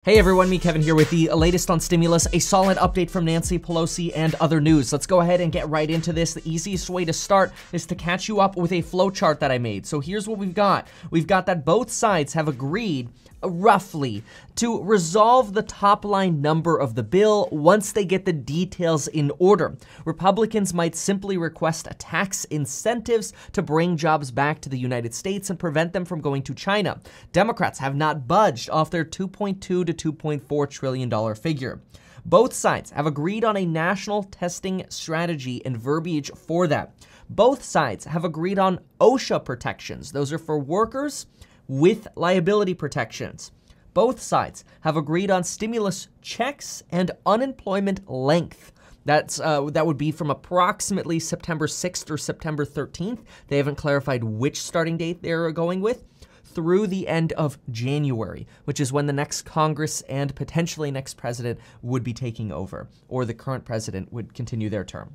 Hey everyone, me Kevin here with the latest on stimulus, a solid update from Nancy Pelosi and other news. Let's go ahead and get right into this. The easiest way to start is to catch you up with a flowchart that I made. So here's what we've got. We've got that both sides have agreed roughly to resolve the top line number of the bill once they get the details in order. Republicans might simply request tax incentives to bring jobs back to the United States and prevent them from going to China. Democrats have not budged off their $2.2 to $2.4 trillion figure. Both sides have agreed on a national testing strategy and verbiage for that. Both sides have agreed on OSHA protections. Those are for workers with liability protections. Both sides have agreed on stimulus checks and unemployment length. That would be from approximately September 6th or September 13th. They haven't clarified which starting date they're going with, through the end of January, which is when the next Congress and potentially next president would be taking over, or the current president would continue their term.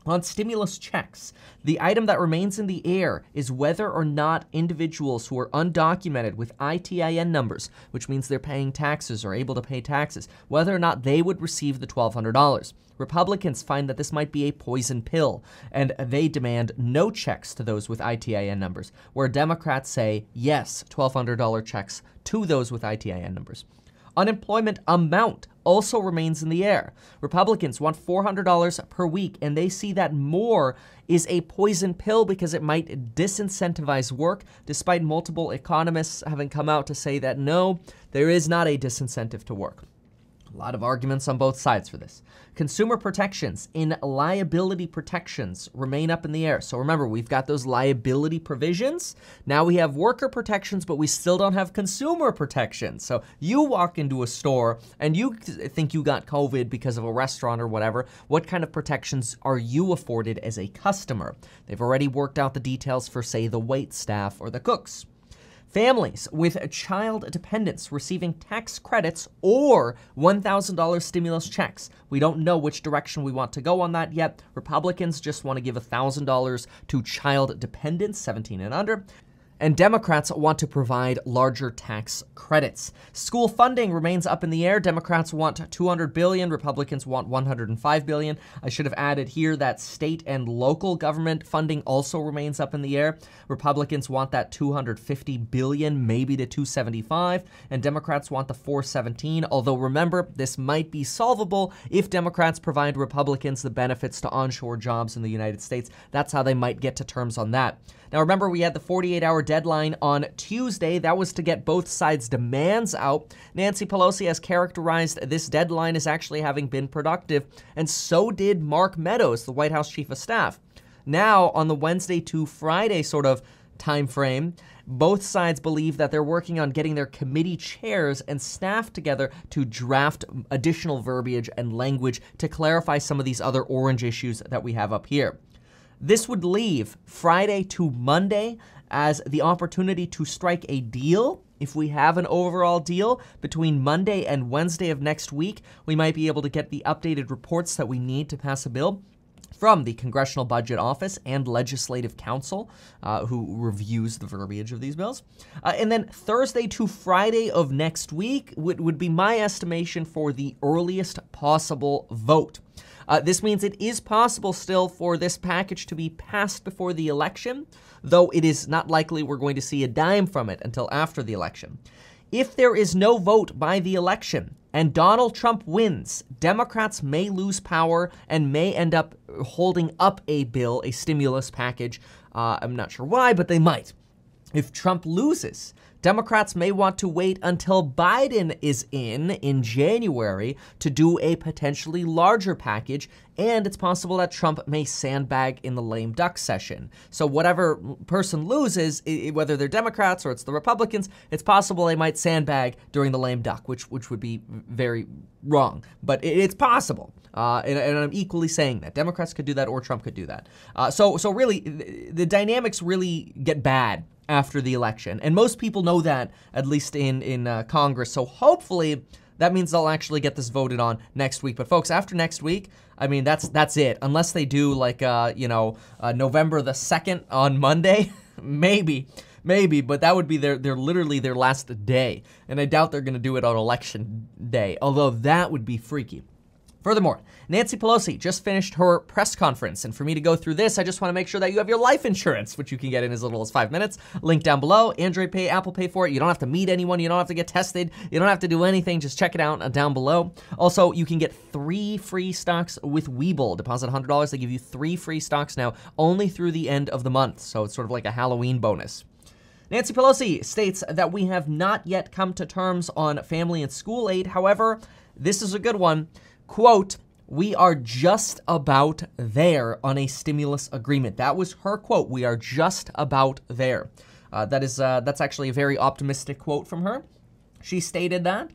On stimulus checks, the item that remains in the air is whether or not individuals who are undocumented with ITIN numbers, which means they're paying taxes or able to pay taxes, whether or not they would receive the $1,200. Republicans find that this might be a poison pill, and they demand no checks to those with ITIN numbers, where Democrats say yes, $1,200 checks to those with ITIN numbers. Unemployment amount also remains in the air. Republicans want $400 per week, and they see that more is a poison pill because it might disincentivize work, despite multiple economists having come out to say that no, there is not a disincentive to work. A lot of arguments on both sides for this. Consumer protections in liability protections remain up in the air. So remember, we've got those liability provisions. Now we have worker protections, but we still don't have consumer protections. So you walk into a store and you think you got COVID because of a restaurant or whatever. What kind of protections are you afforded as a customer? They've already worked out the details for, say, the wait staff or the cooks. Families with child dependents receiving tax credits or $1,000 stimulus checks. We don't know which direction we want to go on that yet. Republicans just want to give $1,000 to child dependents, 17 and under. And Democrats want to provide larger tax credits. School funding remains up in the air. Democrats want $200 billion. Republicans want $105 billion. I should have added here that state and local government funding also remains up in the air. Republicans want that $250 billion, maybe to $275, and Democrats want the $417. Although remember, this might be solvable if Democrats provide Republicans the benefits to onshore jobs in the United States. That's how they might get to terms on that. Now remember, we had the 48-hour deadline on Tuesday. That was to get both sides' demands out. Nancy Pelosi has characterized this deadline as actually having been productive, and so did Mark Meadows, the White House Chief of Staff. Now, on the Wednesday to Friday sort of time frame, both sides believe that they're working on getting their committee chairs and staff together to draft additional verbiage and language to clarify some of these other orange issues that we have up here. This would leave Friday to Monday as the opportunity to strike a deal. If we have an overall deal between Monday and Wednesday of next week, we might be able to get the updated reports that we need to pass a bill from the Congressional Budget Office and Legislative Council, who reviews the verbiage of these bills. And then Thursday to Friday of next week would be my estimation for the earliest possible vote. This means it is possible still for this package to be passed before the election, though it is not likely we're going to see a dime from it until after the election. If there is no vote by the election and Donald Trump wins, Democrats may lose power and may end up holding up a bill, a stimulus package. I'm not sure why, but they might. If Trump loses, Democrats may want to wait until Biden is in January to do a potentially larger package, and it's possible that Trump may sandbag in the lame duck session. So whatever person loses, whether they're Democrats or it's the Republicans, it's possible they might sandbag during the lame duck, which would be very wrong. But it's possible. And I'm equally saying that. Democrats could do that or Trump could do that. So really, the dynamics really get bad after the election. And most people know that, at least in Congress. So hopefully that means they'll actually get this voted on next week. But folks, after next week, I mean, that's it. Unless they do like, November the 2nd on Monday, maybe. Maybe, but that would be their literally their last day. And I doubt they're going to do it on election day, although that would be freaky. Furthermore, Nancy Pelosi just finished her press conference, and for me to go through this, I just want to make sure that you have your life insurance, which you can get in as little as 5 minutes. Link down below. Android Pay, Apple Pay for it. You don't have to meet anyone. You don't have to get tested. You don't have to do anything. Just check it out down below. Also, you can get 3 free stocks with Webull. Deposit $100. They give you 3 free stocks now, only through the end of the month. So it's sort of like a Halloween bonus. Nancy Pelosi states that we have not yet come to terms on family and school aid. However, this is a good one. Quote, "We are just about there on a stimulus agreement." That was her quote. We are just about there. That's actually a very optimistic quote from her. She stated that.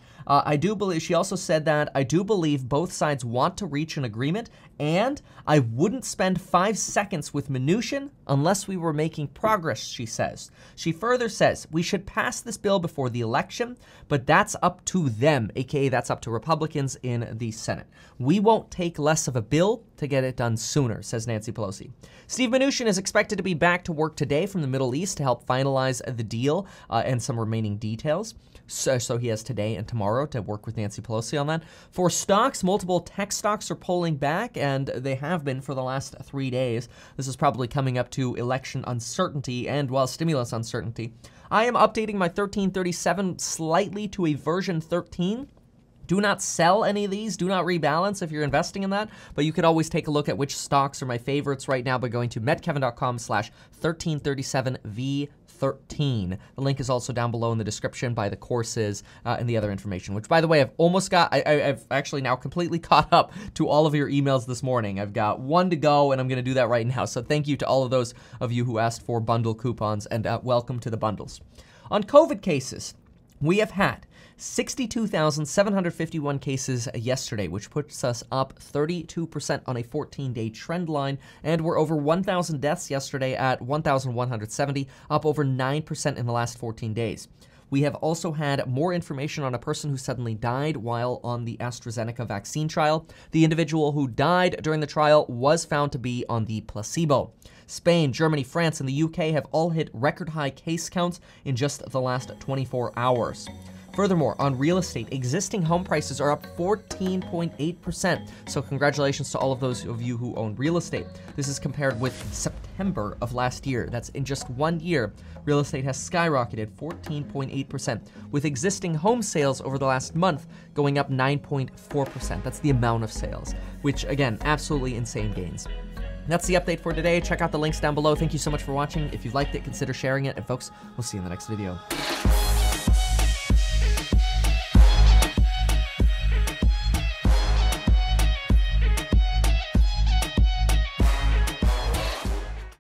She also said that, "I do believe both sides want to reach an agreement, and I wouldn't spend 5 seconds with Mnuchin unless we were making progress," she says. She further says, "We should pass this bill before the election, but that's up to them," aka that's up to Republicans in the Senate. "We won't take less of a bill to get it done sooner," says Nancy Pelosi. Steve Mnuchin is expected to be back to work today from the Middle East to help finalize the deal and some remaining details. So he has today and tomorrow to work with Nancy Pelosi on that. For stocks, multiple tech stocks are pulling back, and they have been for the last 3 days. This is probably coming up to election uncertainty and, well, stimulus uncertainty. I am updating my 1337 slightly to a version 13. Do not sell any of these. Do not rebalance if you're investing in that. But you could always take a look at which stocks are my favorites right now by going to metkevin.com/1337V13. The link is also down below in the description by the courses and the other information, which, by the way, I've actually now completely caught up to all of your emails this morning. I've got 1 to go, and I'm going to do that right now. So thank you to all of those of you who asked for bundle coupons, and welcome to the bundles. On COVID cases, we have had 62,751 cases yesterday, which puts us up 32% on a 14-day trend line, and we're over 1,000 deaths yesterday at 1,170, up over 9% in the last 14 days. We have also had more information on a person who suddenly died while on the AstraZeneca vaccine trial. The individual who died during the trial was found to be on the placebo. Spain, Germany, France, and the UK have all hit record high case counts in just the last 24 hours. Furthermore, on real estate, existing home prices are up 14.8%. So congratulations to all of those of you who own real estate. This is compared with September of last year. That's in just 1 year. Real estate has skyrocketed 14.8%, with existing home sales over the last month going up 9.4%. That's the amount of sales, which, again, absolutely insane gains. That's the update for today. Check out the links down below. Thank you so much for watching. If you liked it, consider sharing it. And folks, we'll see you in the next video.